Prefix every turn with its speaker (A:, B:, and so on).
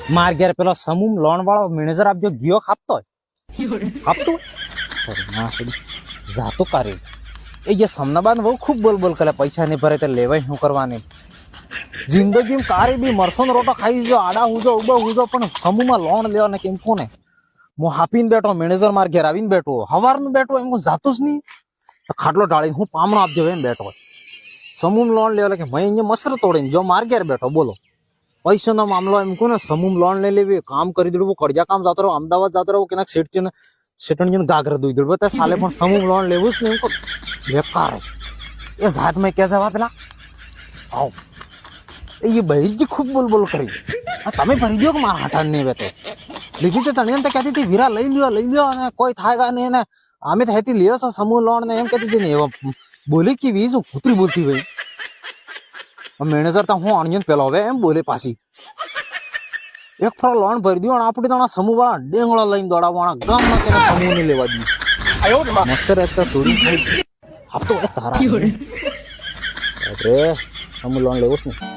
A: માર ઘેર પેલો સમૂહ લોન વાળો મેનેજર આપજો ગયો ખાપતો જાતો કાર્ય એ જે સમનાબાદ બહુ ખૂબ બોલ કરે પૈસા નહીં ભરે તો લેવાય શું કરવાની જિંદગીમાં કારે બી મરસો નો રોટો ખાઈ જો આડા હુજો ઉબો હુજો પણ સમૂહમાં લોન લેવા ને કેમ કોને હું હાપીને બેઠો મેનેજર માર ઘેર આવીને બેઠો હવારનું બેઠો એમ હું જાતો જ નહીં ખાટલો ઢાળી હું પામણો આપજો એમ બેઠો સમૂહ લોન લેવા કે મેં અહીંયા મસર તોડીને જો માર ઘેર બેઠો બોલો પૈસાનો મામલો એમ કહું ને સમૂહ લોન લઈ લેવી કામ કરી દેવું કડિયા કામ જતો રહો અમદાવાદ જતો રહો કે સેટણ ગાગર દઈ દેવું તો સાલે પણ સમૂહ લોન લેવું જ નહીં બેકાર એ જાત મેં કે જવા પેલા આવ એ બહેરજી ખૂબ બોલ કરી તમે ભરી દો કે મારા હાટા નહીં બેઠો લીધી તો તને કહેતી હતી વીરા લઈ લ્યો અને કોઈ થાય નહીં ને અમે તો હેતી લ્યો છો સમૂહ લોન ને એમ કહેતી હતી ને એવા બોલી કેવી શું કૂતરી બોલતી ભાઈ મેનેજર તો હું અણજન પેલો હવે એમ બોલે પાછી એક ફરો લોન ભરી દો અને આપણે તો સમૂહ વાળા ડેંગળો લઈને દોડાવવાના ગામમાં તેને સમૂહ ને લેવા દઈએ મચ્છર તો થોડી થઈ આપતો તારા અરે સમૂહ લોન લેવું જ ને